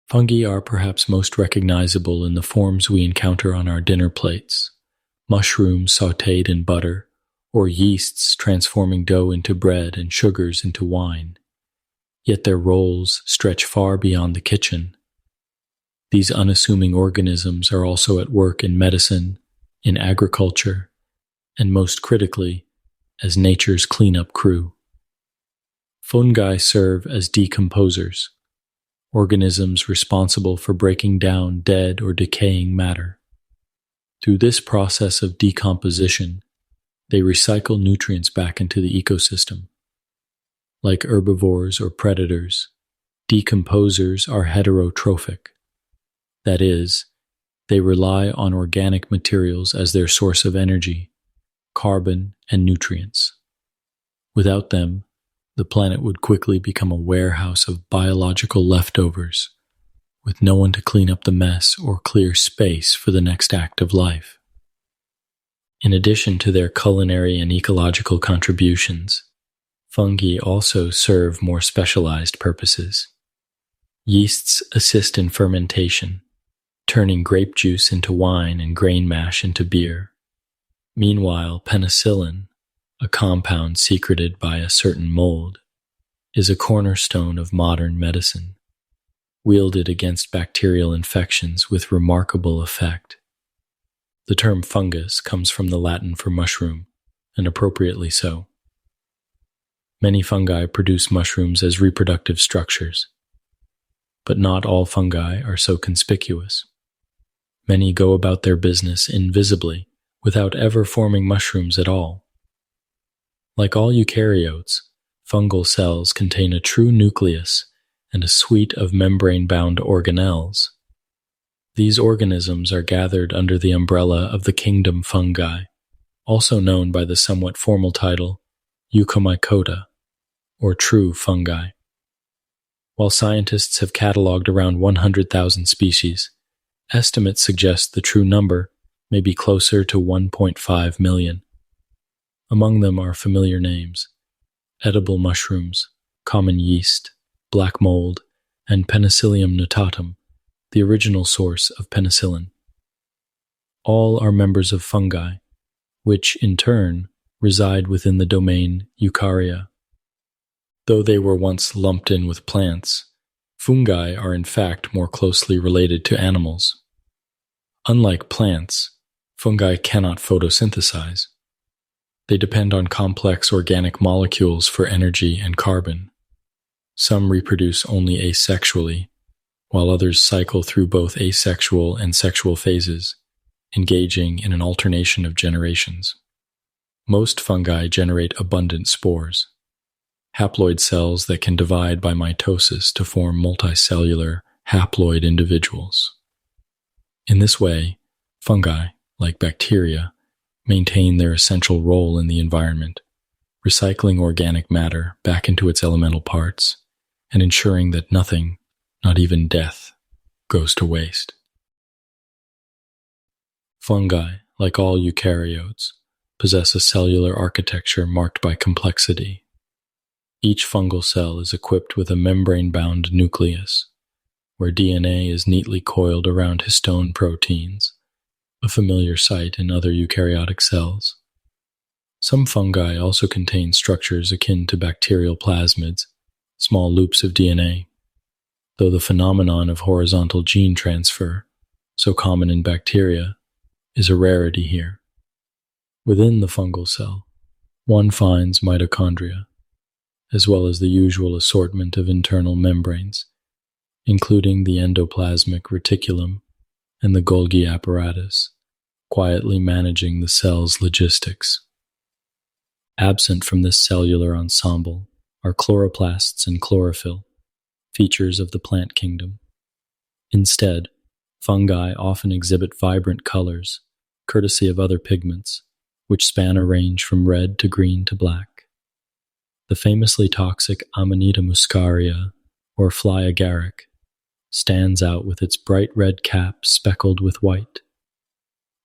Fungi are perhaps most recognizable in the forms we encounter on our dinner plates: mushrooms sautéed in butter, or yeasts transforming dough into bread and sugars into wine. Yet their roles stretch far beyond the kitchen. These unassuming organisms are also at work in medicine, in agriculture, and most critically, as nature's cleanup crew. Fungi serve as decomposers, organisms responsible for breaking down dead or decaying matter. Through this process of decomposition, they recycle nutrients back into the ecosystem. Like herbivores or predators, decomposers are heterotrophic. That is, they rely on organic materials as their source of energy, carbon, and nutrients. Without them, the planet would quickly become a warehouse of biological leftovers, with no one to clean up the mess or clear space for the next act of life. In addition to their culinary and ecological contributions, fungi also serve more specialized purposes. Yeasts assist in fermentation, turning grape juice into wine and grain mash into beer. Meanwhile, penicillin, a compound secreted by a certain mold, is a cornerstone of modern medicine, wielded against bacterial infections with remarkable effect. The term fungus comes from the Latin for mushroom, and appropriately so. Many fungi produce mushrooms as reproductive structures, but not all fungi are so conspicuous. Many go about their business invisibly, without ever forming mushrooms at all. Like all eukaryotes, fungal cells contain a true nucleus and a suite of membrane-bound organelles. These organisms are gathered under the umbrella of the kingdom fungi, also known by the somewhat formal title Euchomycota, or true fungi. While scientists have catalogued around 100,000 species, estimates suggest the true number may be closer to 1.5 million. Among them are familiar names: edible mushrooms, common yeast, black mold, and Penicillium notatum, the original source of penicillin. All are members of fungi, which, in turn, reside within the domain Eukarya. Though they were once lumped in with plants, fungi are in fact more closely related to animals. Unlike plants, fungi cannot photosynthesize. They depend on complex organic molecules for energy and carbon. Some reproduce only asexually, while others cycle through both asexual and sexual phases, engaging in an alternation of generations. Most fungi generate abundant spores, haploid cells that can divide by mitosis to form multicellular, haploid individuals. In this way, fungi, like bacteria, maintain their essential role in the environment, recycling organic matter back into its elemental parts, and ensuring that nothing, not even death, goes to waste. Fungi, like all eukaryotes, possess a cellular architecture marked by complexity. Each fungal cell is equipped with a membrane-bound nucleus, where DNA is neatly coiled around histone proteins, a familiar sight in other eukaryotic cells. Some fungi also contain structures akin to bacterial plasmids, small loops of DNA, though the phenomenon of horizontal gene transfer, so common in bacteria, is a rarity here. Within the fungal cell, one finds mitochondria, as well as the usual assortment of internal membranes, including the endoplasmic reticulum and the Golgi apparatus, quietly managing the cell's logistics. Absent from this cellular ensemble are chloroplasts and chlorophyll, features of the plant kingdom. Instead, fungi often exhibit vibrant colors, courtesy of other pigments, which span a range from red to green to black. The famously toxic Amanita muscaria, or fly agaric, stands out with its bright red cap speckled with white.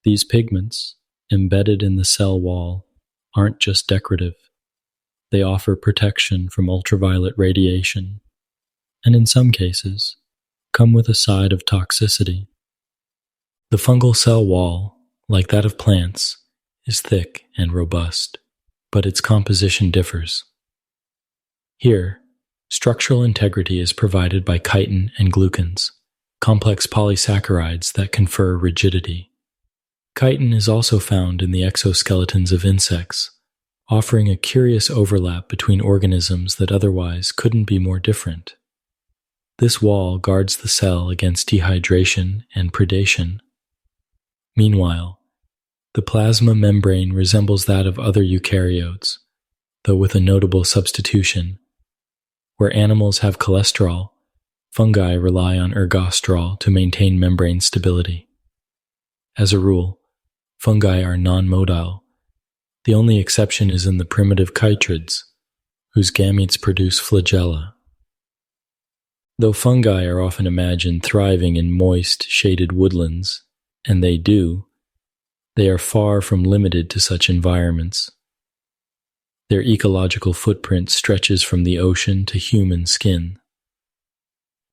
These pigments, embedded in the cell wall, aren't just decorative. They offer protection from ultraviolet radiation, and in some cases, come with a side of toxicity. The fungal cell wall, like that of plants, is thick and robust, but its composition differs. Here, structural integrity is provided by chitin and glucans, complex polysaccharides that confer rigidity. Chitin is also found in the exoskeletons of insects, offering a curious overlap between organisms that otherwise couldn't be more different. This wall guards the cell against dehydration and predation. Meanwhile, the plasma membrane resembles that of other eukaryotes, though with a notable substitution. Where animals have cholesterol, fungi rely on ergosterol to maintain membrane stability. As a rule, fungi are non-motile. The only exception is in the primitive chytrids, whose gametes produce flagella. Though fungi are often imagined thriving in moist, shaded woodlands, and they do, they are far from limited to such environments. Their ecological footprint stretches from the ocean to human skin.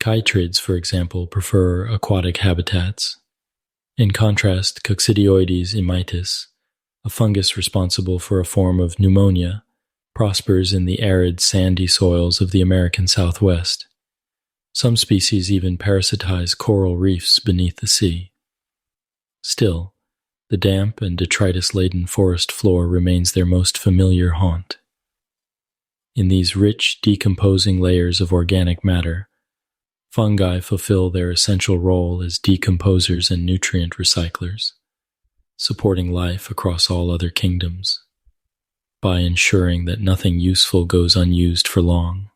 Chytrids, for example, prefer aquatic habitats. In contrast, Coccidioides immitis, a fungus responsible for a form of pneumonia, prospers in the arid, sandy soils of the American Southwest. Some species even parasitize coral reefs beneath the sea. Still, the damp and detritus-laden forest floor remains their most familiar haunt. In these rich, decomposing layers of organic matter, fungi fulfill their essential role as decomposers and nutrient recyclers, supporting life across all other kingdoms, by ensuring that nothing useful goes unused for long.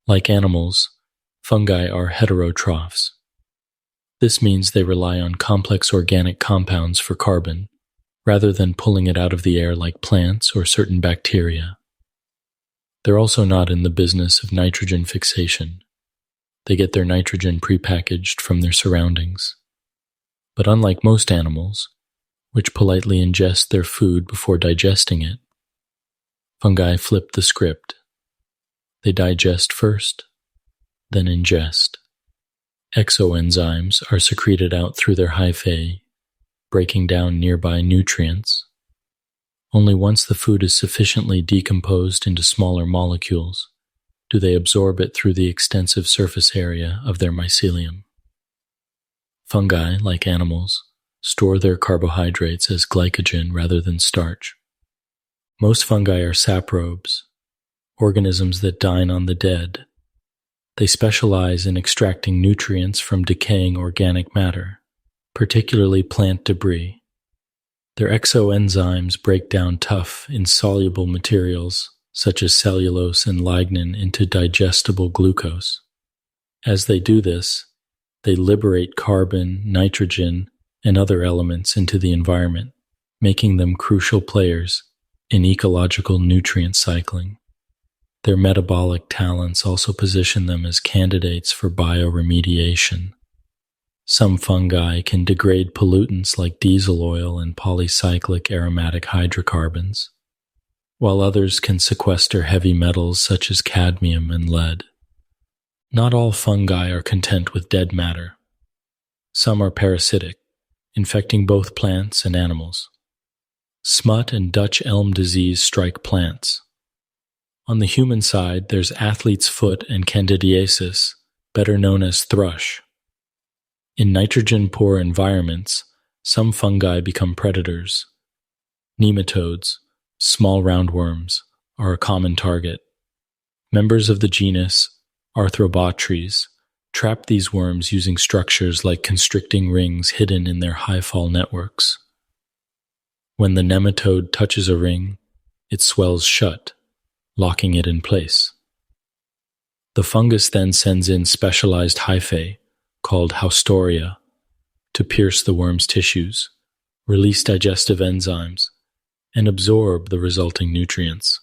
Like animals, fungi are heterotrophs. This means they rely on complex organic compounds for carbon, rather than pulling it out of the air like plants or certain bacteria. They're also not in the business of nitrogen fixation. They get their nitrogen prepackaged from their surroundings. But unlike most animals, which politely ingest their food before digesting it, fungi flip the script. They digest first, then ingest. Exoenzymes are secreted out through their hyphae, breaking down nearby nutrients. Only once the food is sufficiently decomposed into smaller molecules do they absorb it through the extensive surface area of their mycelium. Fungi, like animals, store their carbohydrates as glycogen rather than starch. Most fungi are saprobes, organisms that dine on the dead. They specialize in extracting nutrients from decaying organic matter, particularly plant debris. Their exoenzymes break down tough, insoluble materials such as cellulose and lignin into digestible glucose. As they do this, they liberate carbon, nitrogen, and other elements into the environment, making them crucial players in ecological nutrient cycling. Their metabolic talents also position them as candidates for bioremediation. Some fungi can degrade pollutants like diesel oil and polycyclic aromatic hydrocarbons, while others can sequester heavy metals such as cadmium and lead. Not all fungi are content with dead matter. Some are parasitic, infecting both plants and animals. Smut and Dutch elm disease strike plants. On the human side, there's athlete's foot and candidiasis, better known as thrush. In nitrogen-poor environments, some fungi become predators. Nematodes, small roundworms, are a common target. Members of the genus Arthrobotres trap these worms using structures like constricting rings hidden in their high-fall networks. When the nematode touches a ring, it swells shut, locking it in place. The fungus then sends in specialized hyphae, called haustoria, to pierce the worm's tissues, release digestive enzymes, and absorb the resulting nutrients.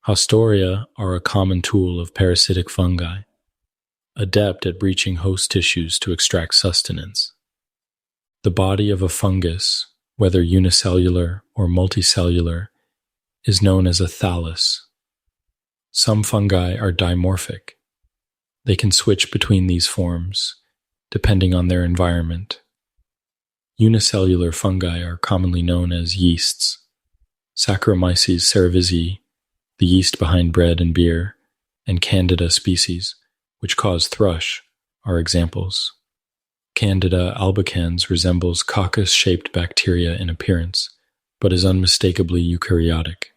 Haustoria are a common tool of parasitic fungi, adept at breaching host tissues to extract sustenance. The body of a fungus, whether unicellular or multicellular, is known as a thallus. Some fungi are dimorphic. They can switch between these forms, depending on their environment. Unicellular fungi are commonly known as yeasts. Saccharomyces cerevisiae, the yeast behind bread and beer, and Candida species, which cause thrush, are examples. Candida albicans resembles coccus-shaped bacteria in appearance, but is unmistakably eukaryotic,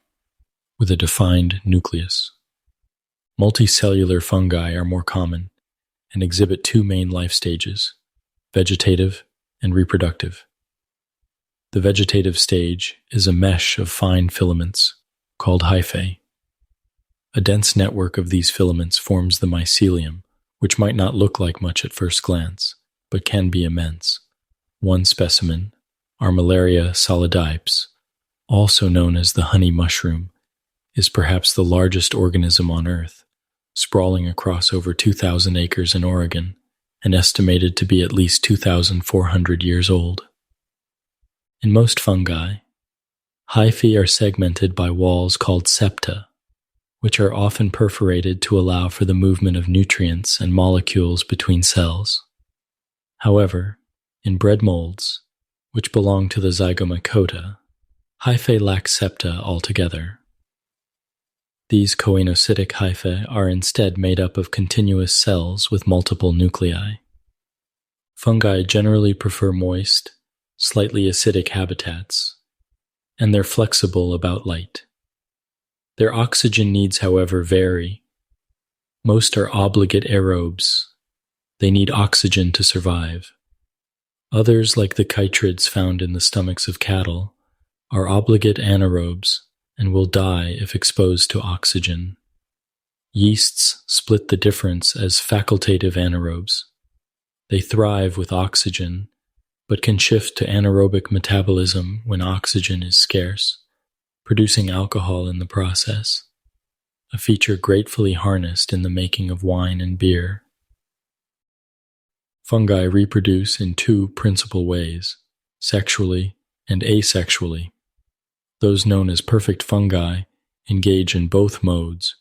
with a defined nucleus. Multicellular fungi are more common and exhibit two main life stages, vegetative and reproductive. The vegetative stage is a mesh of fine filaments called hyphae. A dense network of these filaments forms the mycelium, which might not look like much at first glance, but can be immense. One specimen, Armillaria solidipes, also known as the honey mushroom, is perhaps the largest organism on Earth, sprawling across over 2,000 acres in Oregon, and estimated to be at least 2,400 years old. In most fungi, hyphae are segmented by walls called septa, which are often perforated to allow for the movement of nutrients and molecules between cells. However, in bread molds, which belong to the Zygomycota, hyphae lack septa altogether. These choanocytic hyphae are instead made up of continuous cells with multiple nuclei. Fungi generally prefer moist, slightly acidic habitats, and they're flexible about light. Their oxygen needs, however, vary. Most are obligate aerobes. They need oxygen to survive. Others, like the chytrids found in the stomachs of cattle, are obligate anaerobes and will die if exposed to oxygen. Yeasts split the difference as facultative anaerobes. They thrive with oxygen, but can shift to anaerobic metabolism when oxygen is scarce, producing alcohol in the process, a feature gratefully harnessed in the making of wine and beer. Fungi reproduce in two principal ways, sexually and asexually. Those known as perfect fungi engage in both modes,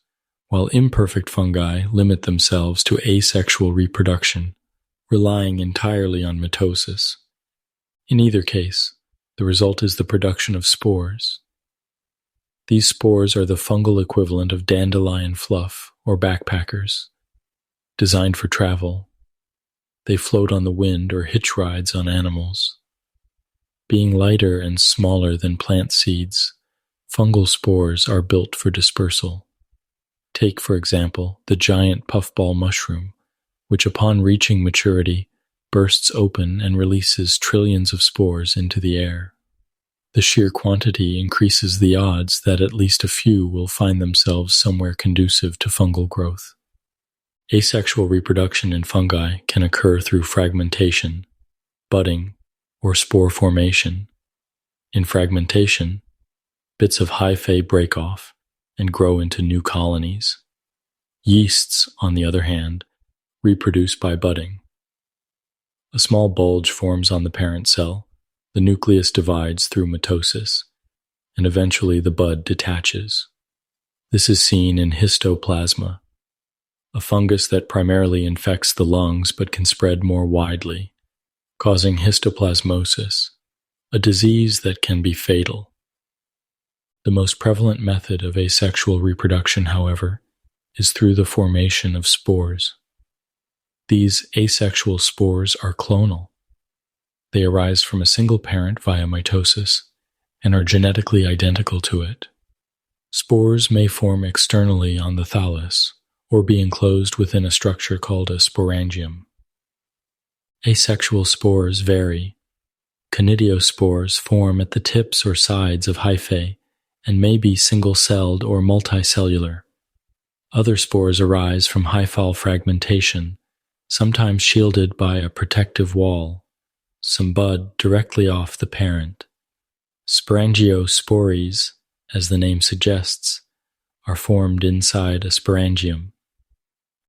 while imperfect fungi limit themselves to asexual reproduction, relying entirely on mitosis. In either case, the result is the production of spores. These spores are the fungal equivalent of dandelion fluff or backpackers. Designed for travel, they float on the wind or hitch rides on animals. Being lighter and smaller than plant seeds, fungal spores are built for dispersal. Take, for example, the giant puffball mushroom, which upon reaching maturity bursts open and releases trillions of spores into the air. The sheer quantity increases the odds that at least a few will find themselves somewhere conducive to fungal growth. Asexual reproduction in fungi can occur through fragmentation, budding, or spore formation. In fragmentation, bits of hyphae break off and grow into new colonies. Yeasts, on the other hand, reproduce by budding. A small bulge forms on the parent cell, the nucleus divides through mitosis, and eventually the bud detaches. This is seen in histoplasma, a fungus that primarily infects the lungs but can spread more widely, causing histoplasmosis, a disease that can be fatal. The most prevalent method of asexual reproduction, however, is through the formation of spores. These asexual spores are clonal. They arise from a single parent via mitosis and are genetically identical to it. Spores may form externally on the thallus or be enclosed within a structure called a sporangium. Asexual spores vary. Conidiospores form at the tips or sides of hyphae and may be single-celled or multicellular. Other spores arise from hyphal fragmentation, sometimes shielded by a protective wall. Some bud directly off the parent. Sporangiospores, as the name suggests, are formed inside a sporangium.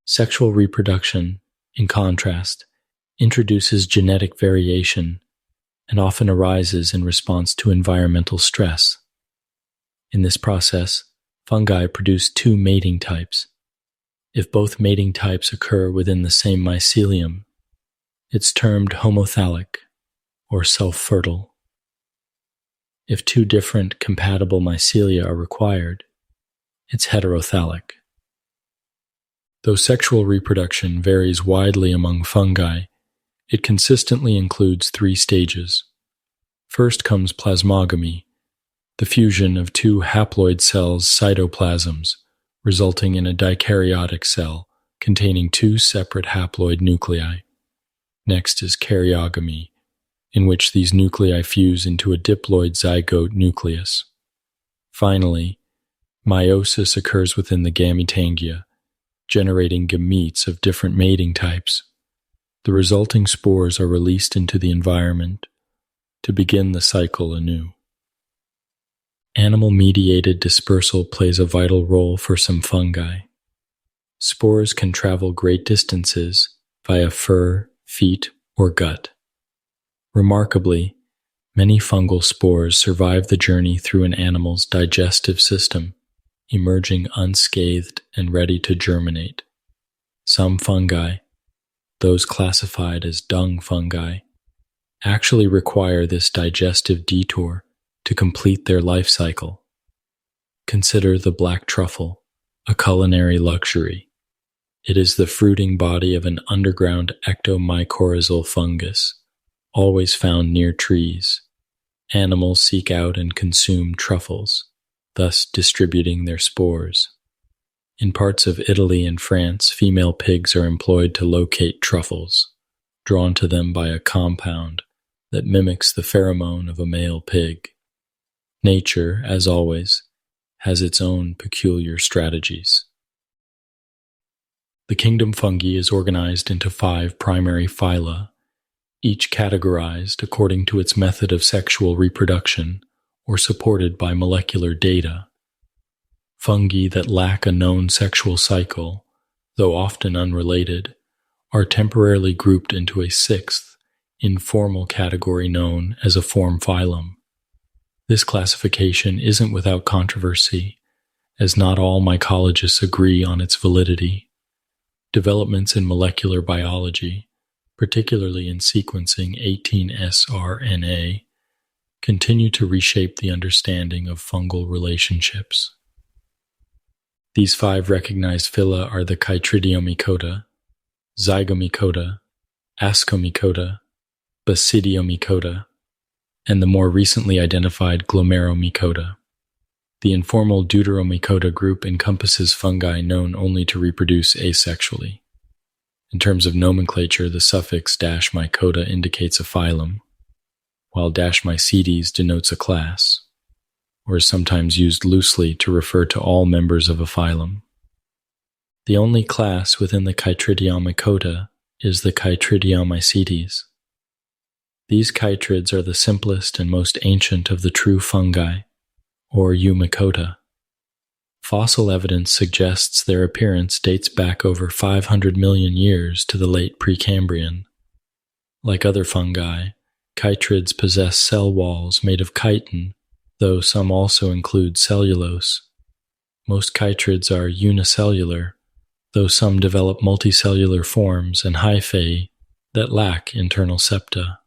Sexual reproduction, in contrast, introduces genetic variation and often arises in response to environmental stress. In this process, fungi produce two mating types, If both mating types occur within the same mycelium, it's termed homothallic or self-fertile. If two different compatible mycelia are required, it's heterothallic. Though sexual reproduction varies widely among fungi, it consistently includes 3 stages. First comes plasmogamy, the fusion of 2 haploid cells' cytoplasms, resulting in a dikaryotic cell containing 2 separate haploid nuclei. Next is karyogamy, in which these nuclei fuse into a diploid zygote nucleus. Finally, meiosis occurs within the gametangia, generating gametes of different mating types. The resulting spores are released into the environment to begin the cycle anew. Animal-mediated dispersal plays a vital role for some fungi. Spores can travel great distances via fur, feet, or gut. Remarkably, many fungal spores survive the journey through an animal's digestive system, emerging unscathed and ready to germinate. Some fungi, those classified as dung fungi, actually require this digestive detour to complete their life cycle. Consider the black truffle, a culinary luxury. It is the fruiting body of an underground ectomycorrhizal fungus, always found near trees. Animals seek out and consume truffles, thus distributing their spores. In parts of Italy and France, female pigs are employed to locate truffles, drawn to them by a compound that mimics the pheromone of a male pig. Nature, as always, has its own peculiar strategies. The kingdom fungi is organized into 5 primary phyla, each categorized according to its method of sexual reproduction or supported by molecular data. Fungi that lack a known sexual cycle, though often unrelated, are temporarily grouped into a 6th, informal category known as a form phylum. This classification isn't without controversy, as not all mycologists agree on its validity. Developments in molecular biology, particularly in sequencing 18S-RNA, continue to reshape the understanding of fungal relationships. These 5 recognized phyla are the Chytridiomycota, Zygomycota, Ascomycota, Basidiomycota, and the more recently identified Glomeromycota. The informal Deuteromycota group encompasses fungi known only to reproduce asexually. In terms of nomenclature, the suffix -mycota indicates a phylum, while -mycetes denotes a class, or is sometimes used loosely to refer to all members of a phylum. The only class within the Chytridiomycota is the Chytridiomycetes. These chytrids are the simplest and most ancient of the true fungi, or Eumycota. Fossil evidence suggests their appearance dates back over 500 million years to the late Precambrian. Like other fungi, chytrids possess cell walls made of chitin, though some also include cellulose. Most chytrids are unicellular, though some develop multicellular forms and hyphae that lack internal septa,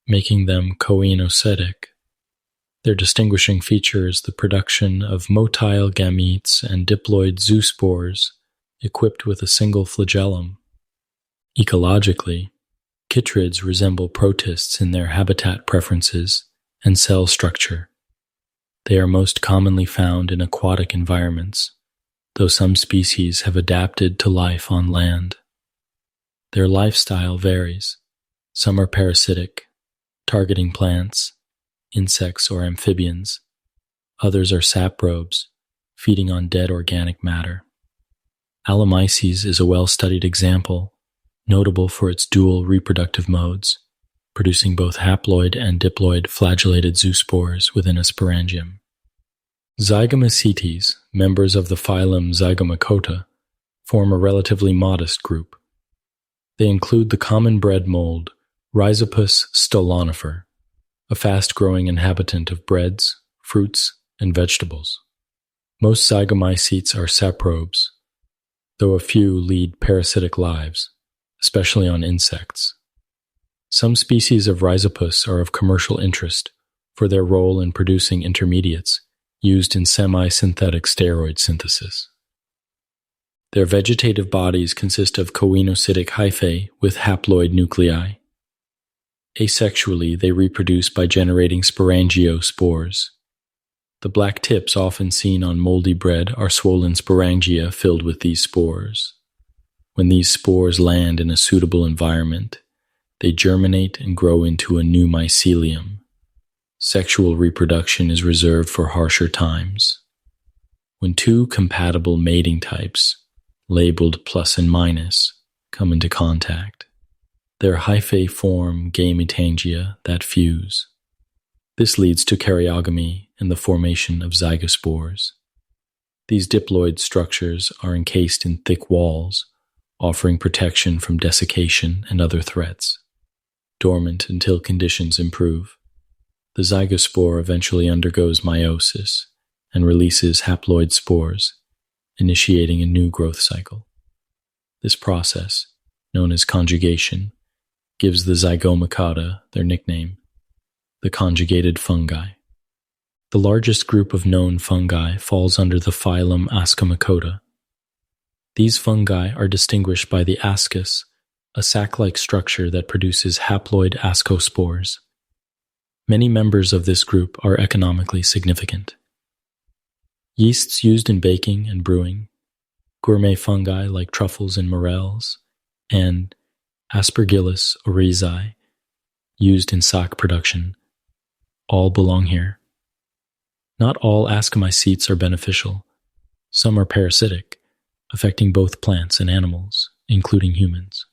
making them coenocetic. Their distinguishing feature is the production of motile gametes and diploid zoospores equipped with a single flagellum. Ecologically, chytrids resemble protists in their habitat preferences and cell structure. They are most commonly found in aquatic environments, though some species have adapted to life on land. Their lifestyle varies. Some are parasitic, targeting plants, insects, or amphibians. Others are saprobes, feeding on dead organic matter. Allomyces is a well-studied example, notable for its dual reproductive modes, producing both haploid and diploid flagellated zoospores within a sporangium. Zygomycetes, members of the phylum Zygomycota, form a relatively modest group. They include the common bread mold, Rhizopus stolonifer, a fast-growing inhabitant of breads, fruits, and vegetables. Most zygomycetes are saprobes. though a few lead parasitic lives, especially on insects. Some species of Rhizopus are of commercial interest for their role in producing intermediates used in semi-synthetic steroid synthesis. Their vegetative bodies consist of coenocytic hyphae with haploid nuclei. Asexually, they reproduce by generating sporangiospores. The black tips often seen on moldy bread are swollen sporangia filled with these spores. When these spores land in a suitable environment, they germinate and grow into a new mycelium. Sexual reproduction is reserved for harsher times. When two compatible mating types, labeled plus and minus, come into contact, their hyphae form gametangia that fuse. This leads to karyogamy and the formation of zygospores. These diploid structures are encased in thick walls, offering protection from desiccation and other threats. Dormant until conditions improve, the zygospore eventually undergoes meiosis and releases haploid spores, initiating a new growth cycle. This process, known as conjugation, gives the zygomicota their nickname, the conjugated fungi. The largest group of known fungi falls under the phylum Ascomycota. These fungi are distinguished by the ascus, a sac-like structure that produces haploid ascospores. Many members of this group are economically significant. Yeasts used in baking and brewing, gourmet fungi like truffles and morels, and Aspergillus oryzae, used in sock production, all belong here. Not all ascomycetes are beneficial. Some are parasitic, affecting both plants and animals, including humans.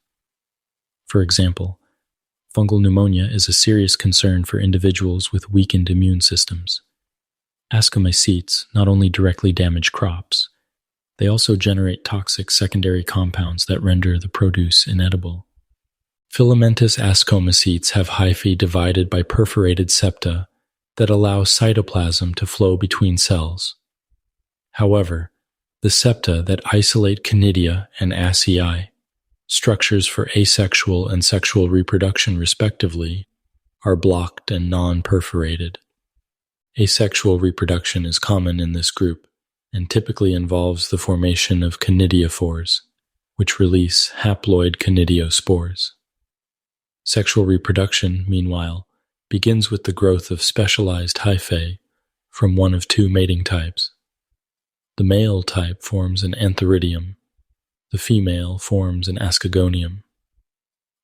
For example, fungal pneumonia is a serious concern for individuals with weakened immune systems. Ascomycetes not only directly damage crops, they also generate toxic secondary compounds that render the produce inedible. Filamentous ascomycetes have hyphae divided by perforated septa that allow cytoplasm to flow between cells. However, the septa that isolate conidia and acei, structures for asexual and sexual reproduction respectively, are blocked and non-perforated. Asexual reproduction is common in this group and typically involves the formation of conidiophores, which release haploid conidiospores. Sexual reproduction, meanwhile, begins with the growth of specialized hyphae from one of two mating types. The male type forms an antheridium. The female forms an ascogonium.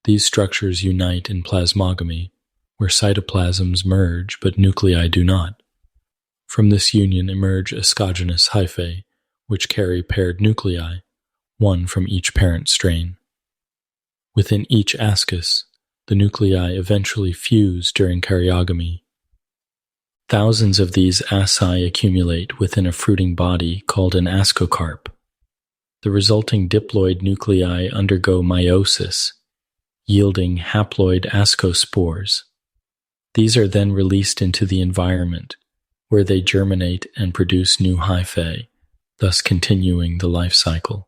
These structures unite in plasmogamy, where cytoplasms merge but nuclei do not. From this union emerge ascogenous hyphae, which carry paired nuclei, one from each parent strain. Within each ascus, the nuclei eventually fuse during karyogamy. Thousands of these asci accumulate within a fruiting body called an ascocarp. The resulting diploid nuclei undergo meiosis, yielding haploid ascospores. These are then released into the environment, where they germinate and produce new hyphae, thus continuing the life cycle.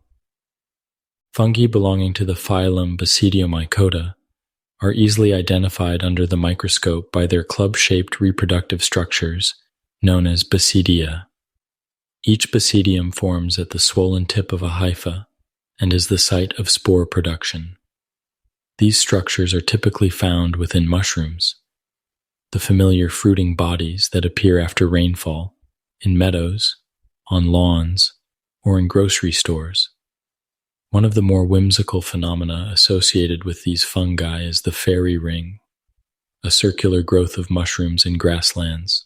Fungi belonging to the phylum Basidiomycota are easily identified under the microscope by their club-shaped reproductive structures, known as basidia. Each basidium forms at the swollen tip of a hypha and is the site of spore production. These structures are typically found within mushrooms, the familiar fruiting bodies that appear after rainfall, in meadows, on lawns, or in grocery stores. One of the more whimsical phenomena associated with these fungi is the fairy ring, a circular growth of mushrooms in grasslands.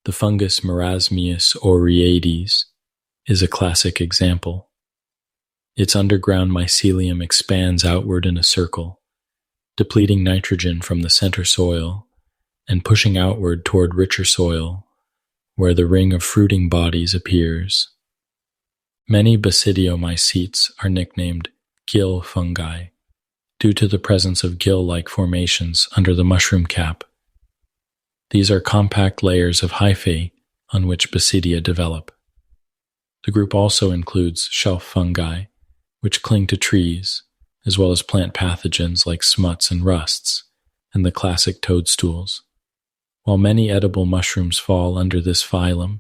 The fungus Marasmius oreades is a classic example. Its underground mycelium expands outward in a circle, depleting nitrogen from the center soil and pushing outward toward richer soil, where the ring of fruiting bodies appears. Many basidiomycetes are nicknamed gill fungi due to the presence of gill-like formations under the mushroom cap. These are compact layers of hyphae on which basidia develop. The group also includes shelf fungi, which cling to trees, as well as plant pathogens like smuts and rusts, and the classic toadstools. While many edible mushrooms fall under this phylum,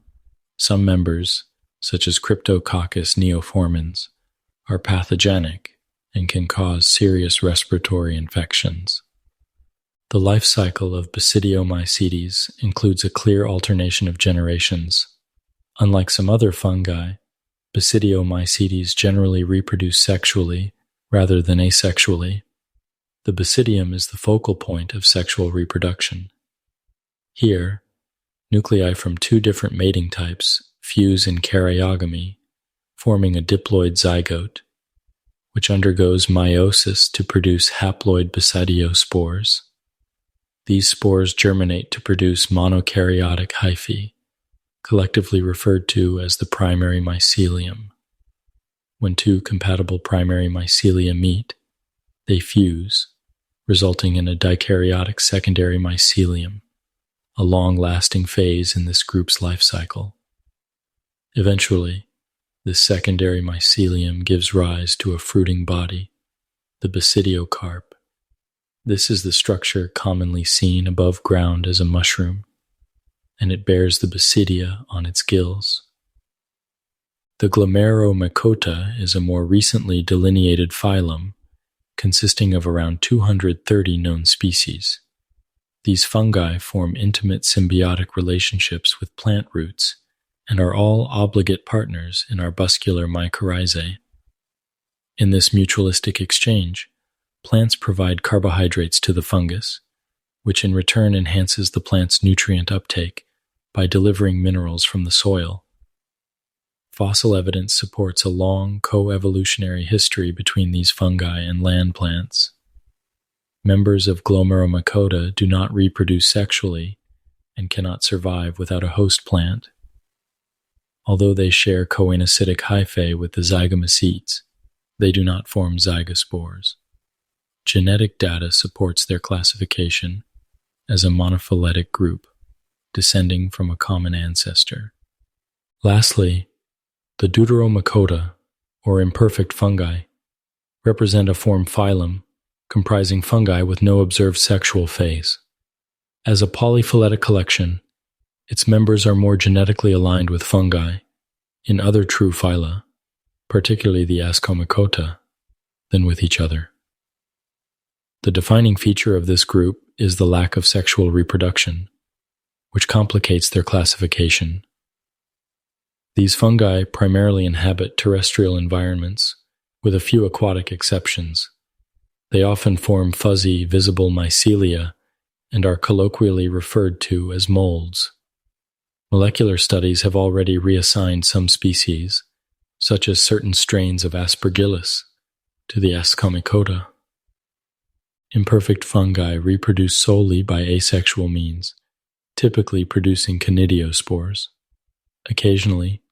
some members, such as Cryptococcus neoformans, are pathogenic and can cause serious respiratory infections. The life cycle of Basidiomycetes includes a clear alternation of generations. Unlike some other fungi, Basidiomycetes generally reproduce sexually rather than asexually. The basidium is the focal point of sexual reproduction. Here, nuclei from two different mating types fuse in karyogamy, forming a diploid zygote, which undergoes meiosis to produce haploid basidiospores. These spores germinate to produce monokaryotic hyphae, collectively referred to as the primary mycelium. When two compatible primary mycelia meet, they fuse, resulting in a dikaryotic secondary mycelium, a long-lasting phase in this group's life cycle. Eventually, this secondary mycelium gives rise to a fruiting body, the basidiocarp. This is the structure commonly seen above ground as a mushroom, and it bears the basidia on its gills. The Glomeromycota is a more recently delineated phylum, consisting of around 230 known species. These fungi form intimate symbiotic relationships with plant roots and are all obligate partners in arbuscular mycorrhizae. In this mutualistic exchange, plants provide carbohydrates to the fungus, which in return enhances the plant's nutrient uptake by delivering minerals from the soil. Fossil evidence supports a long coevolutionary history between these fungi and land plants. Members of Glomeromycota do not reproduce sexually and cannot survive without a host plant. Although they share coenocytic hyphae with the zygomycetes, they do not form zygospores. Genetic data supports their classification as a monophyletic group, descending from a common ancestor. Lastly, the Deuteromycota, or imperfect fungi, represent a form phylum comprising fungi with no observed sexual phase. As a polyphyletic collection, its members are more genetically aligned with fungi in other true phyla, particularly the Ascomycota, than with each other. The defining feature of this group is the lack of sexual reproduction, which complicates their classification. These fungi primarily inhabit terrestrial environments, with a few aquatic exceptions. They often form fuzzy, visible mycelia and are colloquially referred to as molds. Molecular studies have already reassigned some species, such as certain strains of Aspergillus, to the Ascomycota. Imperfect fungi reproduce solely by asexual means, typically producing conidiospores. Occasionally,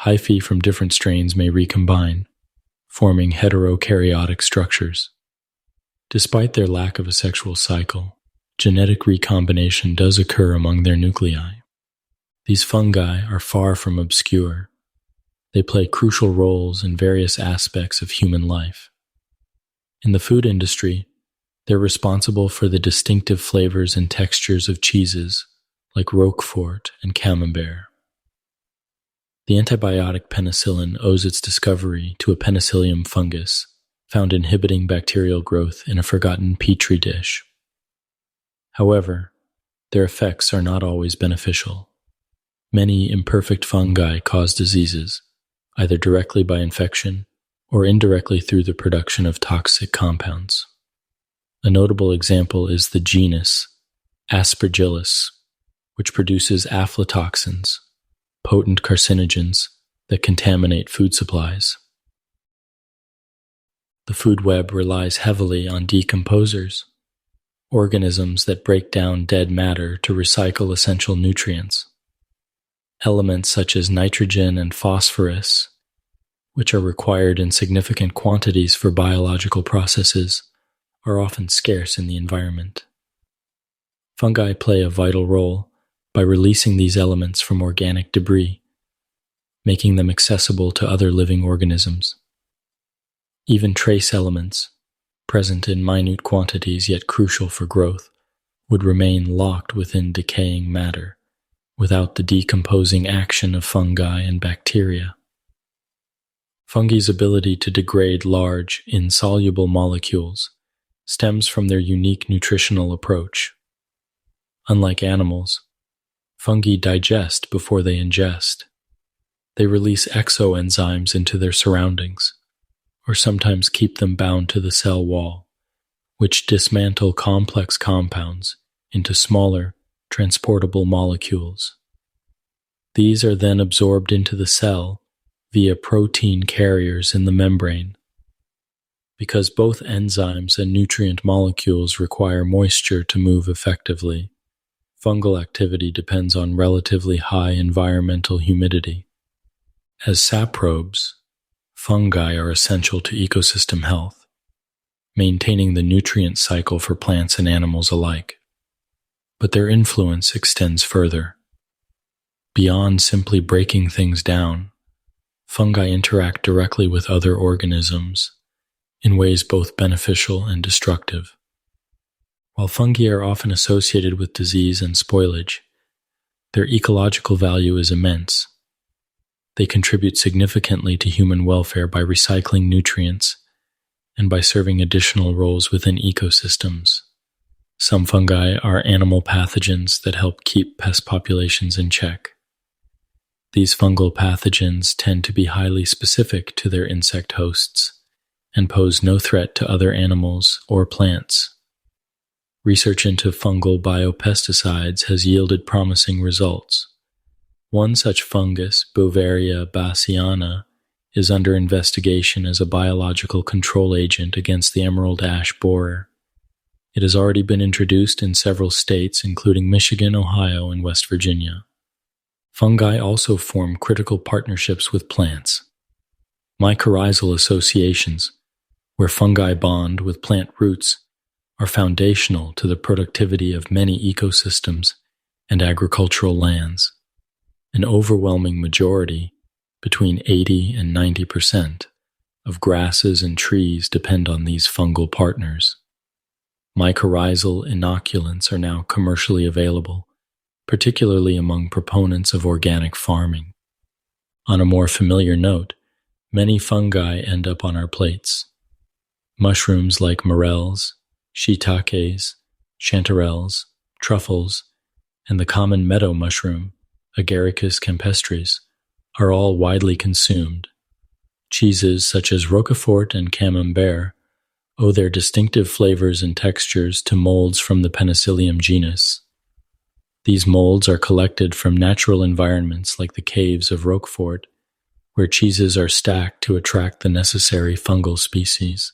hyphae from different strains may recombine, forming heterokaryotic structures. Despite their lack of a sexual cycle, genetic recombination does occur among their nuclei. These fungi are far from obscure. They play crucial roles in various aspects of human life. In the food industry, they're responsible for the distinctive flavors and textures of cheeses like Roquefort and Camembert. The antibiotic penicillin owes its discovery to a penicillium fungus found inhibiting bacterial growth in a forgotten petri dish. However, their effects are not always beneficial. Many imperfect fungi cause diseases, either directly by infection or indirectly through the production of toxic compounds. A notable example is the genus Aspergillus, which produces aflatoxins, potent carcinogens that contaminate food supplies. The food web relies heavily on decomposers, organisms that break down dead matter to recycle essential nutrients. Elements such as nitrogen and phosphorus, which are required in significant quantities for biological processes, are often scarce in the environment. Fungi play a vital role by releasing these elements from organic debris. making them accessible to other living organisms. Even trace elements, present in minute quantities yet crucial for growth, would remain locked within decaying matter, without the decomposing action of fungi and bacteria. Fungi's ability to degrade large, insoluble molecules stems from their unique nutritional approach. Unlike animals, fungi digest before they ingest. They release exoenzymes into their surroundings, or sometimes keep them bound to the cell wall, which dismantle complex compounds into smaller, transportable molecules. These are then absorbed into the cell via protein carriers in the membrane. Because both enzymes and nutrient molecules require moisture to move effectively, fungal activity depends on relatively high environmental humidity. As saprobes, fungi are essential to ecosystem health, maintaining the nutrient cycle for plants and animals alike. But their influence extends further. Beyond simply breaking things down, fungi interact directly with other organisms in ways both beneficial and destructive. While fungi are often associated with disease and spoilage, their ecological value is immense. They contribute significantly to human welfare by recycling nutrients and by serving additional roles within ecosystems. Some fungi are animal pathogens that help keep pest populations in check. These fungal pathogens tend to be highly specific to their insect hosts and pose no threat to other animals or plants. Research into fungal biopesticides has yielded promising results. One such fungus, Beauveria bassiana, is under investigation as a biological control agent against the emerald ash borer. It has already been introduced in several states, including Michigan, Ohio, and West Virginia. Fungi also form critical partnerships with plants. Mycorrhizal associations, where fungi bond with plant roots, are foundational to the productivity of many ecosystems and agricultural lands. An overwhelming majority, between 80 and 90%, of grasses and trees depend on these fungal partners. Mycorrhizal inoculants are now commercially available, particularly among proponents of organic farming. On a more familiar note, many fungi end up on our plates. Mushrooms like morels, shiitakes, chanterelles, truffles, and the common meadow mushroom, Agaricus campestris, are all widely consumed. Cheeses such as Roquefort and Camembert owe their distinctive flavors and textures to molds from the Penicillium genus. These molds are collected from natural environments like the caves of Roquefort, where cheeses are stacked to attract the necessary fungal species.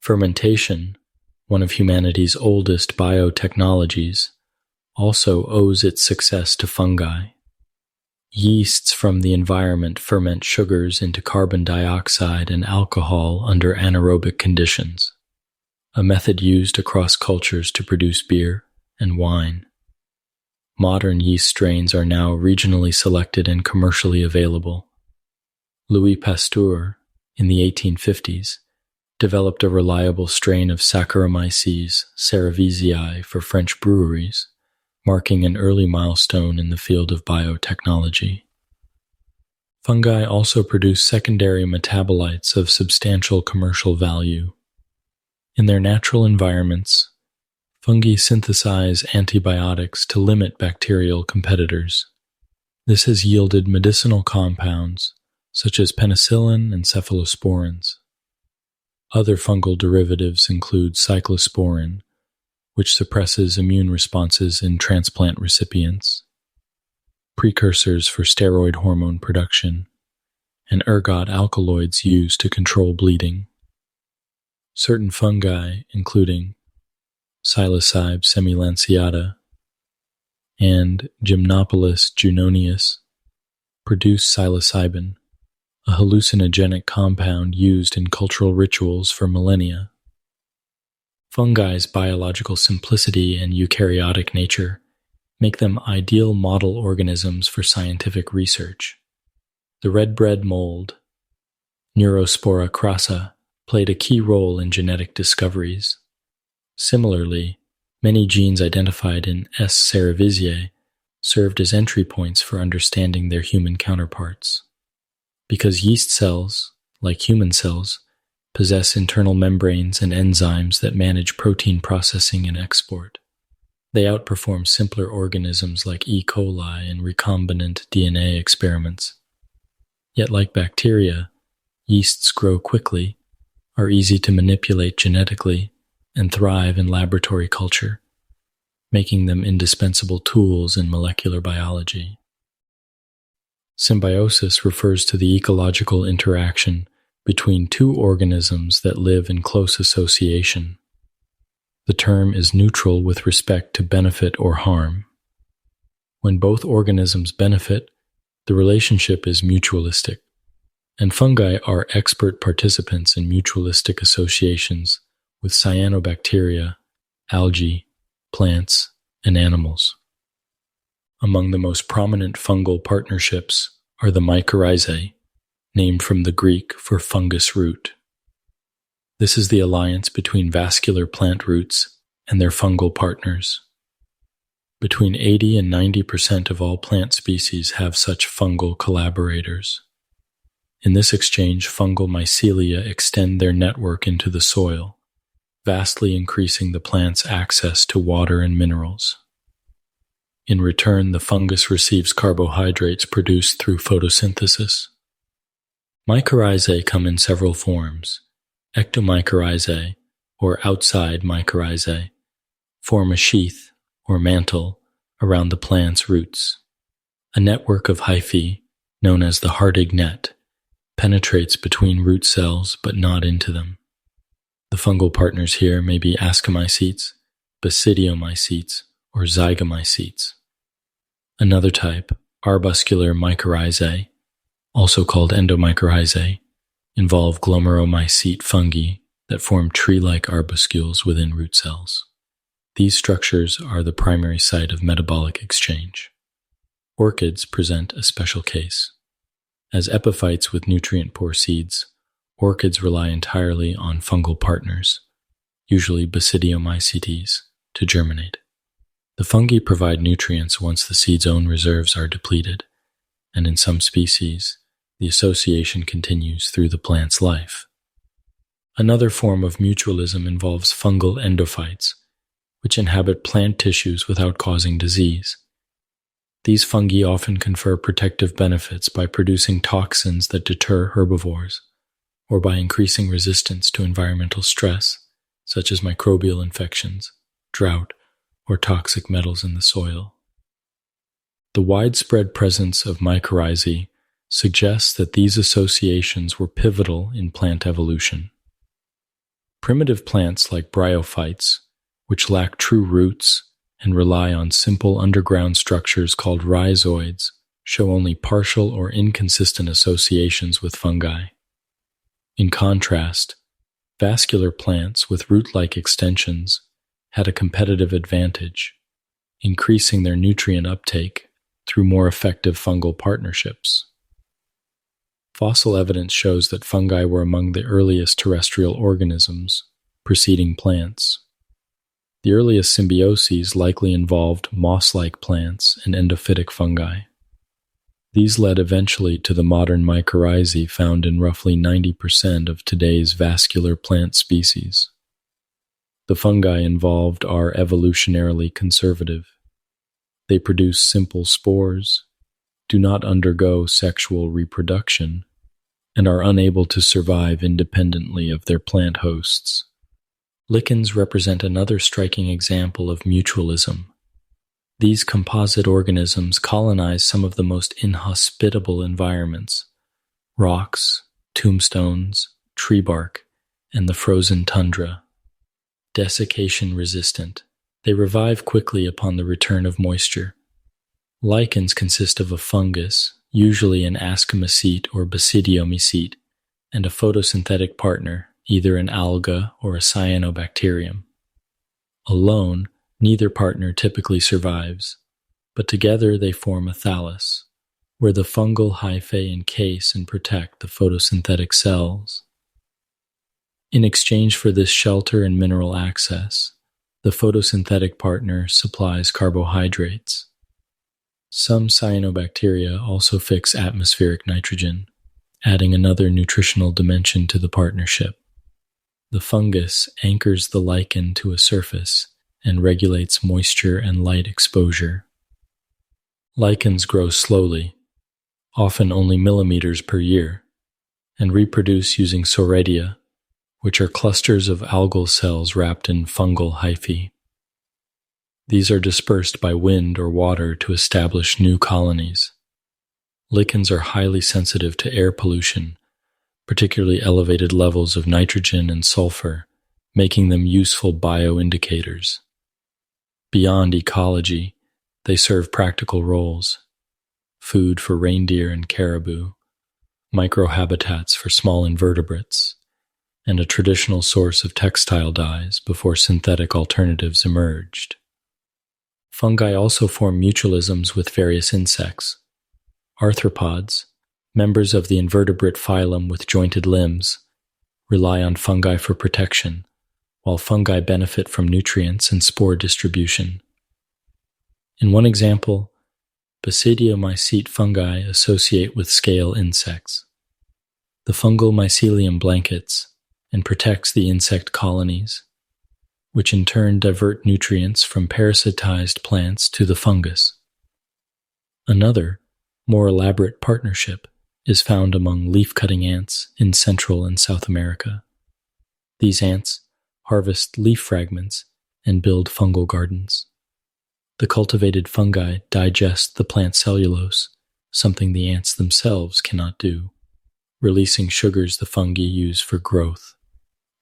Fermentation, one of humanity's oldest biotechnologies, also owes its success to fungi. Yeasts from the environment ferment sugars into carbon dioxide and alcohol under anaerobic conditions, a method used across cultures to produce beer and wine. Modern yeast strains are now regionally selected and commercially available. Louis Pasteur, in the 1850s, developed a reliable strain of Saccharomyces cerevisiae for French breweries, marking an early milestone in the field of biotechnology. Fungi also produce secondary metabolites of substantial commercial value. In their natural environments, fungi synthesize antibiotics to limit bacterial competitors. This has yielded medicinal compounds such as penicillin and cephalosporins. Other fungal derivatives include cyclosporin, which suppresses immune responses in transplant recipients, precursors for steroid hormone production, and ergot alkaloids used to control bleeding. Certain fungi, including Psilocybe semilanceata and Gymnopolis junoneus, produce psilocybin, a hallucinogenic compound used in cultural rituals for millennia. Fungi's biological simplicity and eukaryotic nature make them ideal model organisms for scientific research. The red bread mold, Neurospora crassa, played a key role in genetic discoveries. Similarly, many genes identified in S. cerevisiae served as entry points for understanding their human counterparts. Because yeast cells, like human cells, possess internal membranes and enzymes that manage protein processing and export, they outperform simpler organisms like E. coli in recombinant DNA experiments. Yet like bacteria, yeasts grow quickly, are easy to manipulate genetically, and thrive in laboratory culture, making them indispensable tools in molecular biology. Symbiosis refers to the ecological interaction between two organisms that live in close association. The term is neutral with respect to benefit or harm. When both organisms benefit, the relationship is mutualistic, and fungi are expert participants in mutualistic associations with cyanobacteria, algae, plants, and animals. Among the most prominent fungal partnerships are the Mycology, named from the Greek for fungus root. This is the alliance between vascular plant roots and their fungal partners. Between 80 and 90% of all plant species have such fungal collaborators. In this exchange, fungal mycelia extend their network into the soil, vastly increasing the plant's access to water and minerals. In return, the fungus receives carbohydrates produced through photosynthesis. Mycorrhizae come in several forms. Ectomycorrhizae, or outside mycorrhizae, form a sheath, or mantle, around the plant's roots. A network of hyphae, known as the Hardig net, penetrates between root cells but not into them. The fungal partners here may be ascomycetes, basidiomycetes, or zygomycetes. Another type, arbuscular mycorrhizae, also called endomycorrhizae, involve glomeromycete fungi that form tree-like arbuscules within root cells. These structures are the primary site of metabolic exchange. Orchids present a special case. As epiphytes with nutrient-poor seeds, orchids rely entirely on fungal partners, usually basidiomycetes, to germinate. The fungi provide nutrients once the seed's own reserves are depleted, and in some species, the association continues through the plant's life. Another form of mutualism involves fungal endophytes, which inhabit plant tissues without causing disease. These fungi often confer protective benefits by producing toxins that deter herbivores, or by increasing resistance to environmental stress, such as microbial infections, drought, or toxic metals in the soil. The widespread presence of mycorrhizae suggests that these associations were pivotal in plant evolution. Primitive plants like bryophytes, which lack true roots and rely on simple underground structures called rhizoids, show only partial or inconsistent associations with fungi. In contrast, vascular plants with root-like extensions had a competitive advantage, increasing their nutrient uptake through more effective fungal partnerships. Fossil evidence shows that fungi were among the earliest terrestrial organisms, preceding plants. The earliest symbioses likely involved moss-like plants and endophytic fungi. These led eventually to the modern mycorrhizae found in roughly 90% of today's vascular plant species. The fungi involved are evolutionarily conservative. They produce simple spores, do not undergo sexual reproduction, and are unable to survive independently of their plant hosts. Lichens represent another striking example of mutualism. These composite organisms colonize some of the most inhospitable environments: rocks, tombstones, tree bark, and the frozen tundra. Desiccation resistant, they revive quickly upon the return of moisture. Lichens consist of a fungus, usually an ascomycete or basidiomycete, and a photosynthetic partner, either an alga or a cyanobacterium. Alone, neither partner typically survives, but together they form a thallus, where the fungal hyphae encase and protect the photosynthetic cells. In exchange for this shelter and mineral access, the photosynthetic partner supplies carbohydrates. Some cyanobacteria also fix atmospheric nitrogen, adding another nutritional dimension to the partnership. The fungus anchors the lichen to a surface and regulates moisture and light exposure. Lichens grow slowly, often only millimeters per year, and reproduce using soredia, which are clusters of algal cells wrapped in fungal hyphae. These are dispersed by wind or water to establish new colonies. Lichens are highly sensitive to air pollution, particularly elevated levels of nitrogen and sulfur, making them useful bioindicators. Beyond ecology, they serve practical roles: food for reindeer and caribou, microhabitats for small invertebrates, and a traditional source of textile dyes before synthetic alternatives emerged. Fungi also form mutualisms with various insects. Arthropods, members of the invertebrate phylum with jointed limbs, rely on fungi for protection, while fungi benefit from nutrients and spore distribution. In one example, basidiomycete fungi associate with scale insects. The fungal mycelium blankets and protects the insect colonies, which in turn divert nutrients from parasitized plants to the fungus. Another, more elaborate partnership is found among leaf-cutting ants in Central and South America. These ants harvest leaf fragments and build fungal gardens. The cultivated fungi digest the plant cellulose, something the ants themselves cannot do, releasing sugars the fungi use for growth.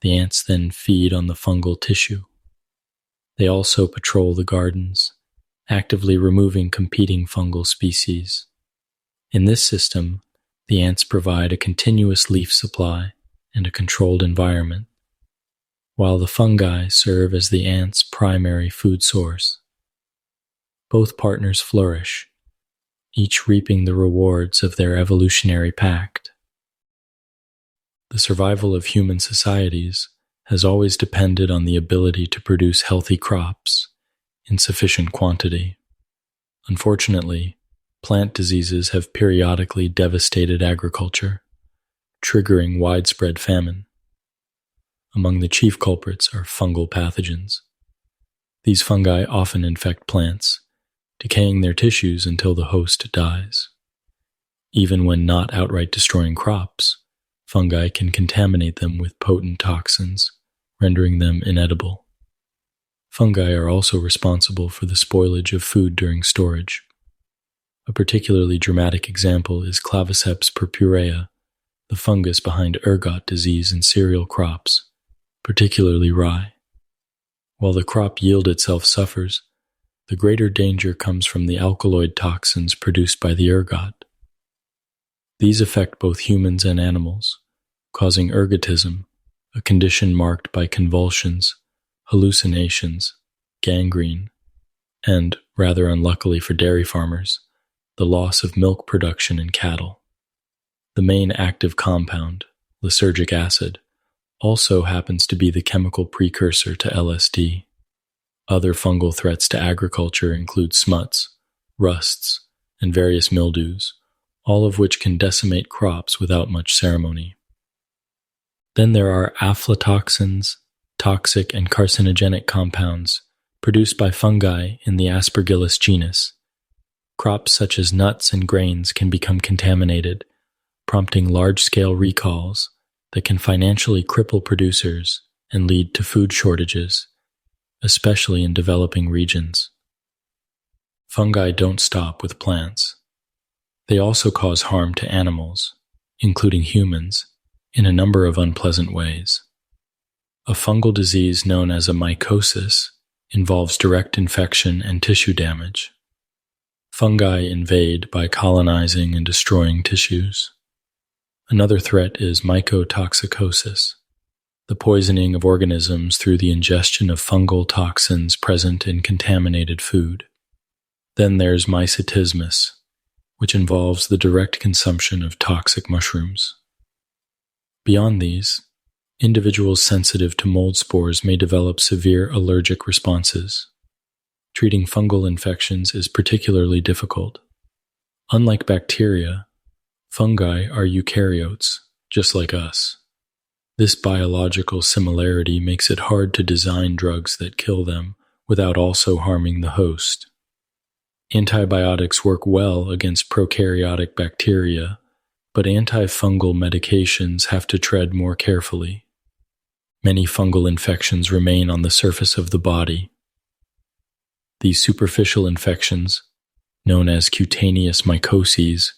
The ants then feed on the fungal tissue. They also patrol the gardens, actively removing competing fungal species. In this system, the ants provide a continuous leaf supply and a controlled environment, while the fungi serve as the ants' primary food source. Both partners flourish, each reaping the rewards of their evolutionary pact. The survival of human societies has always depended on the ability to produce healthy crops in sufficient quantity. Unfortunately, plant diseases have periodically devastated agriculture, triggering widespread famine. Among the chief culprits are fungal pathogens. These fungi often infect plants, decaying their tissues until the host dies. Even when not outright destroying crops, fungi can contaminate them with potent toxins, rendering them inedible. Fungi are also responsible for the spoilage of food during storage. A particularly dramatic example is Claviceps purpurea, the fungus behind ergot disease in cereal crops, particularly rye. While the crop yield itself suffers, the greater danger comes from the alkaloid toxins produced by the ergot. These affect both humans and animals, causing ergotism, a condition marked by convulsions, hallucinations, gangrene, and, rather unluckily for dairy farmers, the loss of milk production in cattle. The main active compound, lysergic acid, also happens to be the chemical precursor to LSD. Other fungal threats to agriculture include smuts, rusts, and various mildews, all of which can decimate crops without much ceremony. Then there are aflatoxins, toxic and carcinogenic compounds produced by fungi in the Aspergillus genus. Crops such as nuts and grains can become contaminated, prompting large-scale recalls that can financially cripple producers and lead to food shortages, especially in developing regions. Fungi don't stop with plants. They also cause harm to animals, including humans, in a number of unpleasant ways. A fungal disease known as a mycosis involves direct infection and tissue damage. Fungi invade by colonizing and destroying tissues. Another threat is mycotoxicosis, the poisoning of organisms through the ingestion of fungal toxins present in contaminated food. Then there's mycetismus, which involves the direct consumption of toxic mushrooms. Beyond these, individuals sensitive to mold spores may develop severe allergic responses. Treating fungal infections is particularly difficult. Unlike bacteria, fungi are eukaryotes, just like us. This biological similarity makes it hard to design drugs that kill them without also harming the host. Antibiotics work well against prokaryotic bacteria, but antifungal medications have to tread more carefully. Many fungal infections remain on the surface of the body. These superficial infections, known as cutaneous mycoses,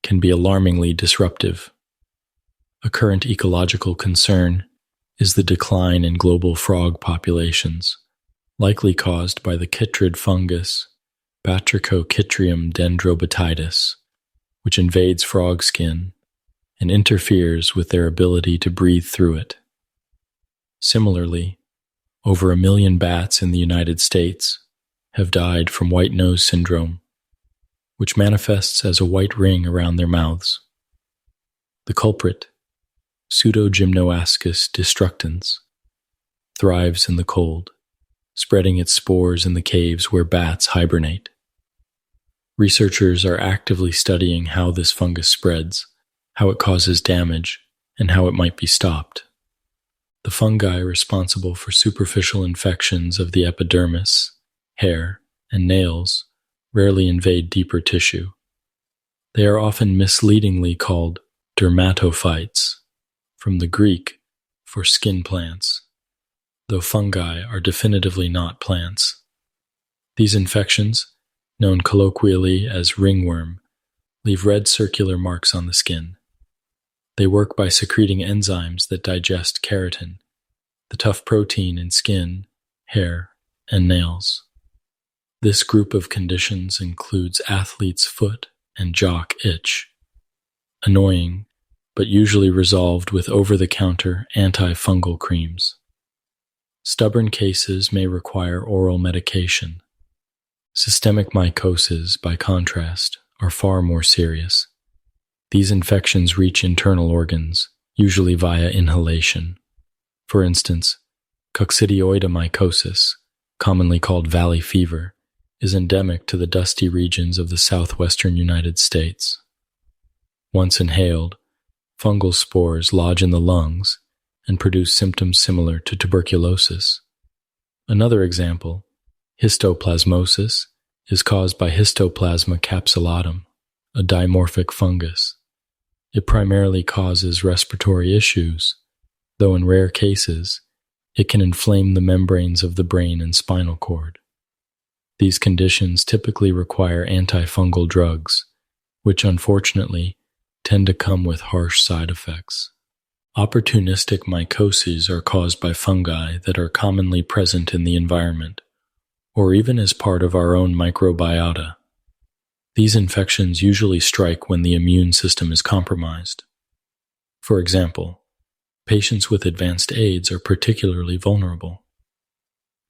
can be alarmingly disruptive. A current ecological concern is the decline in global frog populations, likely caused by the chytrid fungus Batrachochytrium dendrobatitis, which invades frog skin and interferes with their ability to breathe through it. Similarly, over 1 million bats in the United States have died from white nose syndrome, which manifests as a white ring around their mouths. The culprit, Pseudogymnoascus destructans, thrives in the cold, spreading its spores in the caves where bats hibernate. Researchers are actively studying how this fungus spreads, how it causes damage, and how it might be stopped. The fungi responsible for superficial infections of the epidermis, hair, and nails rarely invade deeper tissue. They are often misleadingly called dermatophytes, from the Greek for skin plants, though fungi are definitively not plants. These infections, known colloquially as ringworm, leave red circular marks on the skin. They work by secreting enzymes that digest keratin, the tough protein in skin, hair, and nails. This group of conditions includes athlete's foot and jock itch. Annoying, but usually resolved with over-the-counter antifungal creams. Stubborn cases may require oral medication. Systemic mycoses, by contrast, are far more serious. These infections reach internal organs, usually via inhalation. For instance, coccidioidomycosis, commonly called valley fever, is endemic to the dusty regions of the southwestern United States. Once inhaled, fungal spores lodge in the lungs and produce symptoms similar to tuberculosis. Another example, histoplasmosis, is caused by Histoplasma capsulatum, a dimorphic fungus. It primarily causes respiratory issues, though in rare cases, it can inflame the membranes of the brain and spinal cord. These conditions typically require antifungal drugs, which unfortunately tend to come with harsh side effects. Opportunistic mycoses are caused by fungi that are commonly present in the environment, or even as part of our own microbiota. These infections usually strike when the immune system is compromised. For example, patients with advanced AIDS are particularly vulnerable.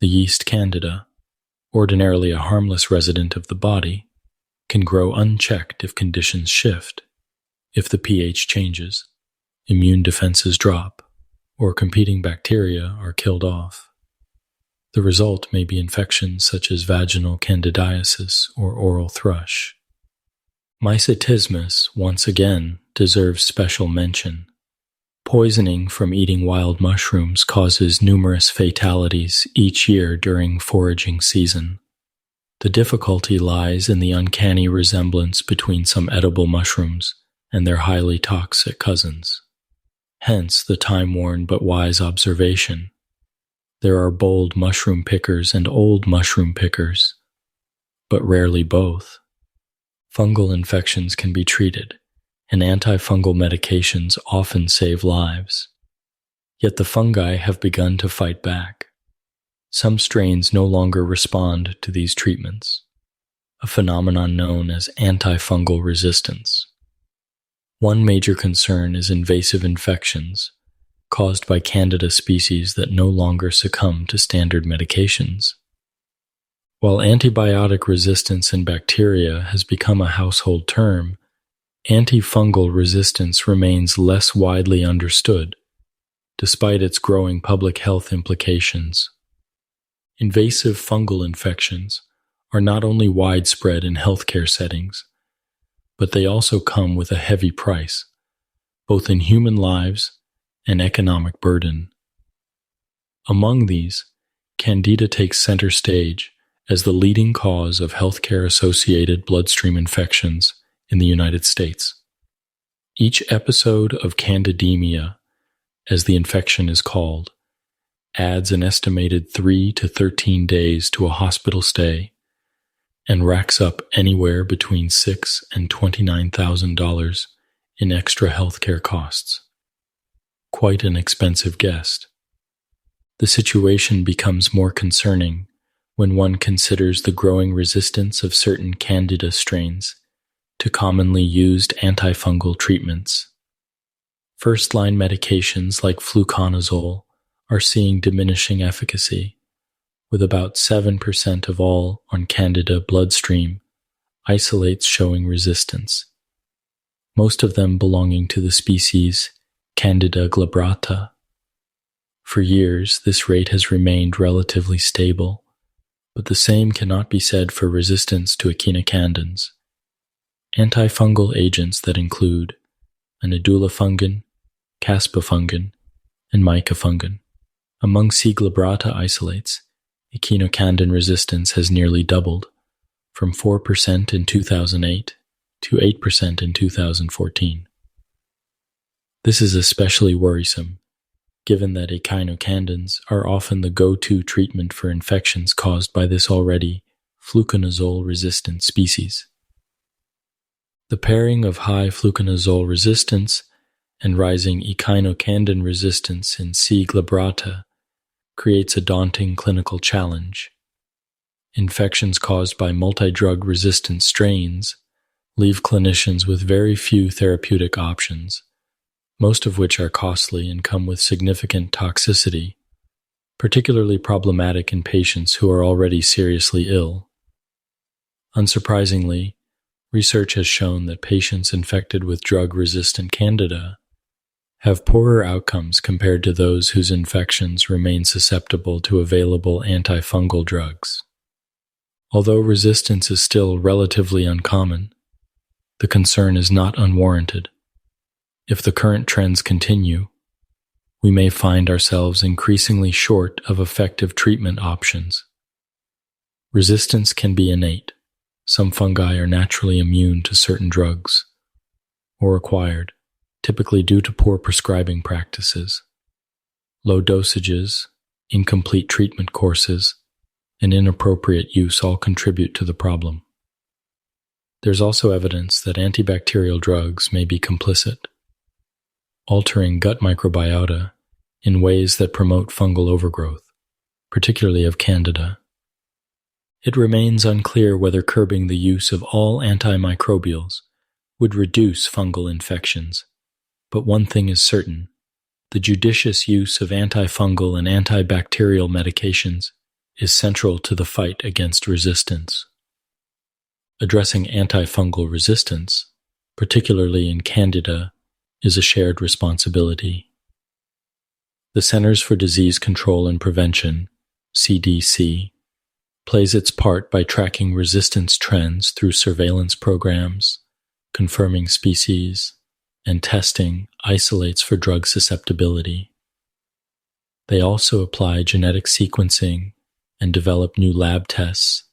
The yeast Candida, ordinarily a harmless resident of the body, can grow unchecked if conditions shift. If the pH changes, immune defenses drop, or competing bacteria are killed off. The result may be infections such as vaginal candidiasis or oral thrush. Mycetismus, once again, deserves special mention. Poisoning from eating wild mushrooms causes numerous fatalities each year during foraging season. The difficulty lies in the uncanny resemblance between some edible mushrooms and their highly toxic cousins. Hence the time-worn but wise observation: there are bold mushroom pickers and old mushroom pickers, but rarely both. Fungal infections can be treated, and antifungal medications often save lives. Yet the fungi have begun to fight back. Some strains no longer respond to these treatments, a phenomenon known as antifungal resistance. One major concern is invasive infections caused by Candida species that no longer succumb to standard medications. While antibiotic resistance in bacteria has become a household term, antifungal resistance remains less widely understood, despite its growing public health implications. Invasive fungal infections are not only widespread in healthcare settings, but they also come with a heavy price, both in human lives and economic burden. Among these, Candida takes center stage as the leading cause of healthcare-associated bloodstream infections in the United States. Each episode of candidemia, as the infection is called, adds an estimated 3 to 13 days to a hospital stay and racks up anywhere between $6,000 and $29,000 in extra healthcare costs. Quite an expensive guest. The situation becomes more concerning when one considers the growing resistance of certain Candida strains to commonly used antifungal treatments. First-line medications like fluconazole are seeing diminishing efficacy, with about 7% of all on Candida bloodstream isolates showing resistance, most of them belonging to the species Candida glabrata. For years, this rate has remained relatively stable, but the same cannot be said for resistance to echinocandins, antifungal agents that include anidulafungin, caspofungin, and mycofungin. Among C. glabrata isolates, echinocandin resistance has nearly doubled, from 4% in 2008 to 8% in 2014. This is especially worrisome, given that echinocandins are often the go-to treatment for infections caused by this already fluconazole-resistant species. The pairing of high fluconazole resistance and rising echinocandin resistance in C. glabrata creates a daunting clinical challenge. Infections caused by multi-drug-resistant strains leave clinicians with very few therapeutic options, most of which are costly and come with significant toxicity, particularly problematic in patients who are already seriously ill. Unsurprisingly, research has shown that patients infected with drug-resistant Candida have poorer outcomes compared to those whose infections remain susceptible to available antifungal drugs. Although resistance is still relatively uncommon, the concern is not unwarranted. If the current trends continue, we may find ourselves increasingly short of effective treatment options. Resistance can be innate. Some fungi are naturally immune to certain drugs, or acquired, typically due to poor prescribing practices. Low dosages, incomplete treatment courses, and inappropriate use all contribute to the problem. There's also evidence that antibacterial drugs may be complicit, altering gut microbiota in ways that promote fungal overgrowth, particularly of Candida. It remains unclear whether curbing the use of all antimicrobials would reduce fungal infections, but one thing is certain: the judicious use of antifungal and antibacterial medications is central to the fight against resistance. Addressing antifungal resistance, particularly in Candida, is a shared responsibility. The Centers for Disease Control and Prevention, CDC, plays its part by tracking resistance trends through surveillance programs, confirming species, and testing isolates for drug susceptibility. They also apply genetic sequencing and develop new lab tests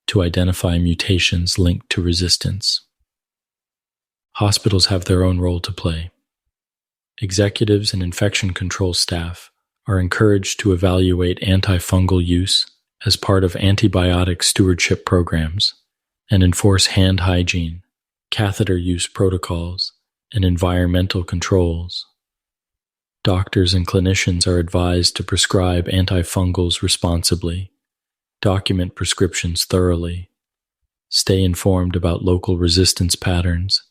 to identify mutations linked to resistance. Hospitals have their own role to play. Executives and infection control staff are encouraged to evaluate antifungal use as part of antibiotic stewardship programs and enforce hand hygiene, catheter use protocols, and environmental controls. Doctors and clinicians are advised to prescribe antifungals responsibly, document prescriptions thoroughly, stay informed about local resistance patterns,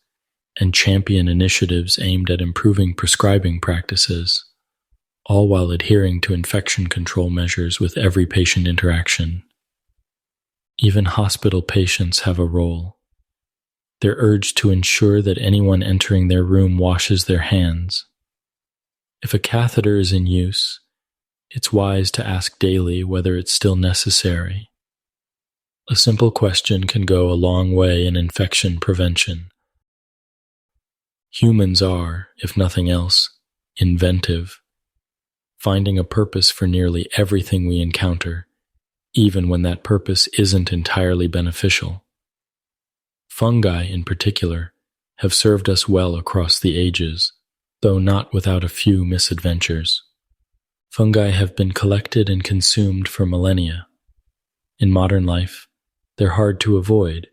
and champion initiatives aimed at improving prescribing practices, all while adhering to infection control measures with every patient interaction. Even hospital patients have a role. They're urged to ensure that anyone entering their room washes their hands. If a catheter is in use, it's wise to ask daily whether it's still necessary. A simple question can go a long way in infection prevention. Humans are, if nothing else, inventive, finding a purpose for nearly everything we encounter, even when that purpose isn't entirely beneficial. Fungi, in particular, have served us well across the ages, though not without a few misadventures. Fungi have been collected and consumed for millennia. In modern life, they're hard to avoid,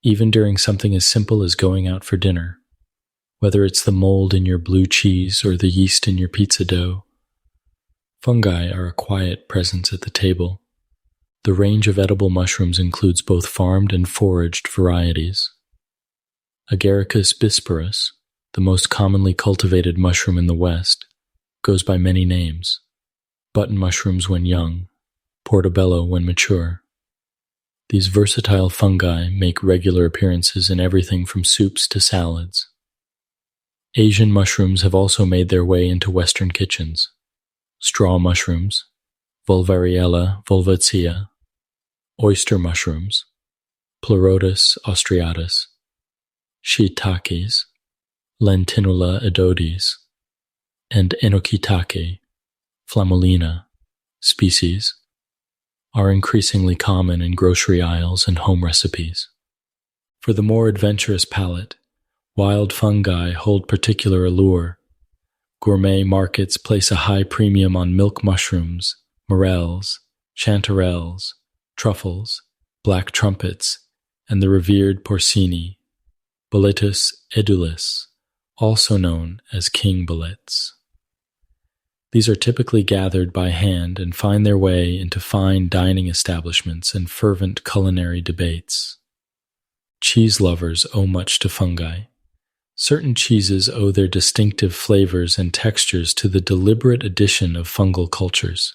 even during something as simple as going out for dinner, whether it's the mold in your blue cheese or the yeast in your pizza dough. Fungi are a quiet presence at the table. The range of edible mushrooms includes both farmed and foraged varieties. Agaricus bisporus, the most commonly cultivated mushroom in the West, goes by many names: button mushrooms when young, portobello when mature. These versatile fungi make regular appearances in everything from soups to salads. Asian mushrooms have also made their way into Western kitchens. Straw mushrooms, Volvariella volvatia, oyster mushrooms, Pleurotus austriatus, shiitakes, Lentinula edodes, and Enokitake, flammulina, species, are increasingly common in grocery aisles and home recipes. For the more adventurous palate, wild fungi hold particular allure. Gourmet markets place a high premium on milk mushrooms, morels, chanterelles, truffles, black trumpets, and the revered porcini, Boletus edulis, also known as king boletes. These are typically gathered by hand and find their way into fine dining establishments and fervent culinary debates. Cheese lovers owe much to fungi. Certain cheeses owe their distinctive flavors and textures to the deliberate addition of fungal cultures.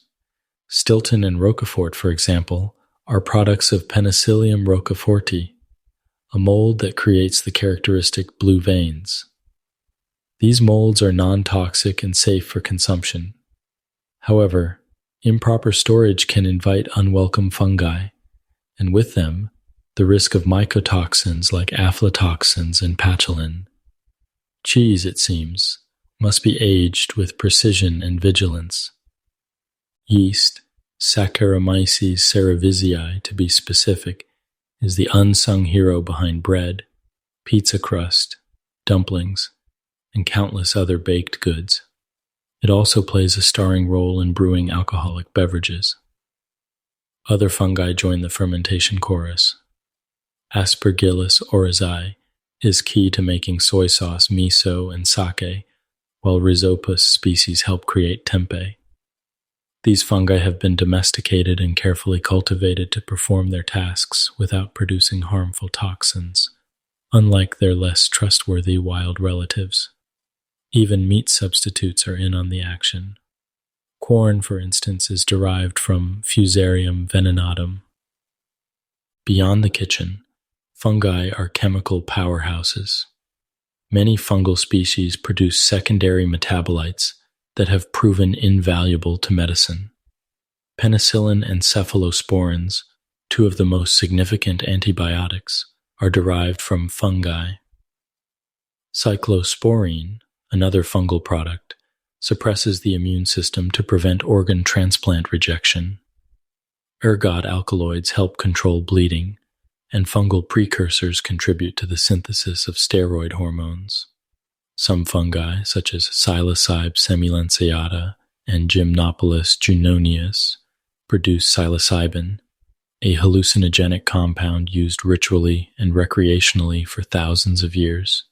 Stilton and Roquefort, for example, are products of Penicillium roqueforti, a mold that creates the characteristic blue veins. These molds are non-toxic and safe for consumption. However, improper storage can invite unwelcome fungi, and with them, the risk of mycotoxins like aflatoxins and patulin. Cheese, it seems, must be aged with precision and vigilance. Yeast, Saccharomyces cerevisiae to be specific, is the unsung hero behind bread, pizza crust, dumplings, and countless other baked goods. It also plays a starring role in brewing alcoholic beverages. Other fungi join the fermentation chorus. Aspergillus oryzae is key to making soy sauce, miso, and sake, while Rhizopus species help create tempeh. These fungi have been domesticated and carefully cultivated to perform their tasks without producing harmful toxins, unlike their less trustworthy wild relatives. Even meat substitutes are in on the action. Corn, for instance, is derived from Fusarium venenatum. Beyond the kitchen, fungi are chemical powerhouses. Many fungal species produce secondary metabolites that have proven invaluable to medicine. Penicillin and cephalosporins, two of the most significant antibiotics, are derived from fungi. Cyclosporine, another fungal product, suppresses the immune system to prevent organ transplant rejection. Ergot alkaloids help control bleeding, and fungal precursors contribute to the synthesis of steroid hormones. Some fungi, such as Psilocybe semilanceata and Gymnopolis junoneus, produce psilocybin, a hallucinogenic compound used ritually and recreationally for thousands of years,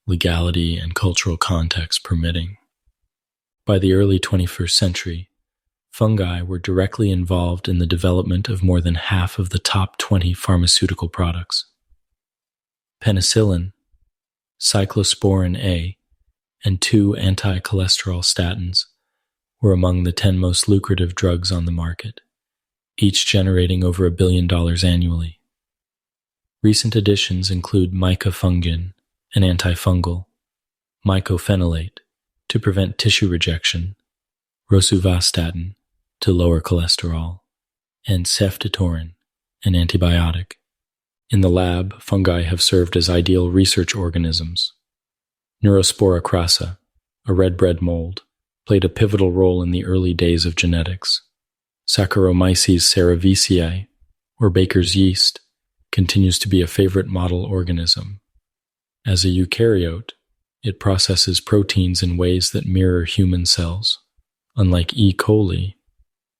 legality and cultural context permitting. By the early 21st century, fungi were directly involved in the development of more than half of the top 20 pharmaceutical products. Penicillin, cyclosporin A, and 2 anti-cholesterol statins were among the 10 most lucrative drugs on the market, each generating over $1 billion annually. Recent additions include mycofungin, an antifungal, mycophenolate, to prevent tissue rejection, rosuvastatin, to lower cholesterol, and ceftitorin, an antibiotic. In the lab, fungi have served as ideal research organisms. Neurospora crassa, a red-bread mold, played a pivotal role in the early days of genetics. Saccharomyces cerevisiae, or baker's yeast, continues to be a favorite model organism. As a eukaryote, it processes proteins in ways that mirror human cells, unlike E. coli,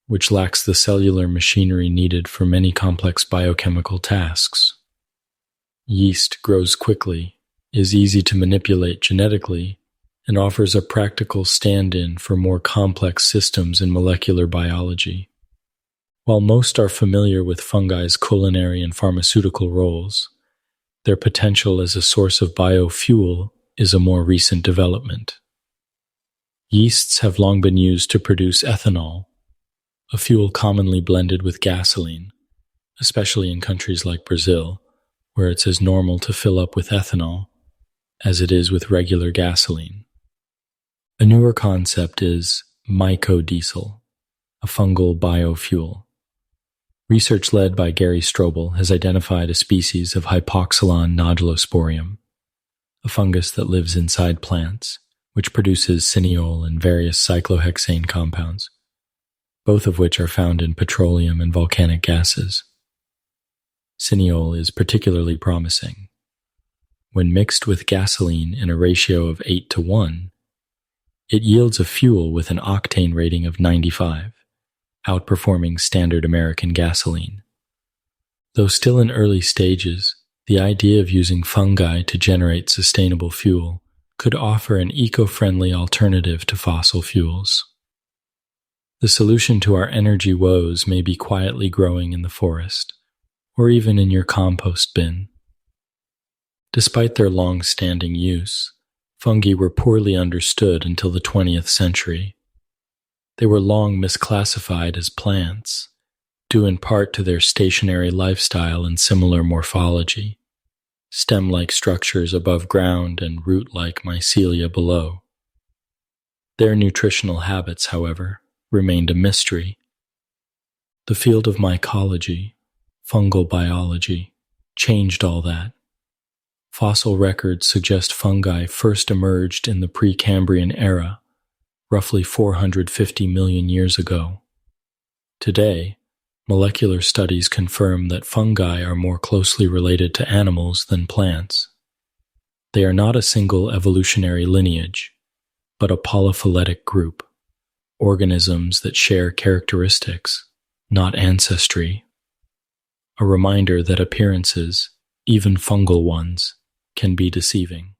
which lacks the cellular machinery needed for many complex biochemical tasks. Yeast grows quickly, is easy to manipulate genetically, and offers a practical stand-in for more complex systems in molecular biology. While most are familiar with fungi's culinary and pharmaceutical roles, their potential as a source of biofuel is a more recent development. Yeasts have long been used to produce ethanol, a fuel commonly blended with gasoline, especially in countries like Brazil, where it's as normal to fill up with ethanol as it is with regular gasoline. A newer concept is mycodiesel, a fungal biofuel. Research led by Gary Strobel has identified a species of Hypoxylon nodulosporium, a fungus that lives inside plants, which produces cineol and various cyclohexane compounds, both of which are found in petroleum and volcanic gases. Cineol is particularly promising. When mixed with gasoline in a ratio of 8:1, it yields a fuel with an octane rating of 95, outperforming standard American gasoline. Though still in early stages, the idea of using fungi to generate sustainable fuel could offer an eco-friendly alternative to fossil fuels. The solution to our energy woes may be quietly growing in the forest, or even in your compost bin. Despite their long-standing use, fungi were poorly understood until the 20th century. They were long misclassified as plants, due in part to their stationary lifestyle and similar morphology, stem-like structures above ground and root-like mycelia below. Their nutritional habits, however, remained a mystery. The field of mycology, fungal biology, changed all that. Fossil records suggest fungi first emerged in the Precambrian era, roughly 450 million years ago. Today, molecular studies confirm that fungi are more closely related to animals than plants. They are not a single evolutionary lineage, but a polyphyletic group, organisms that share characteristics, not ancestry. A reminder that appearances, even fungal ones, can be deceiving.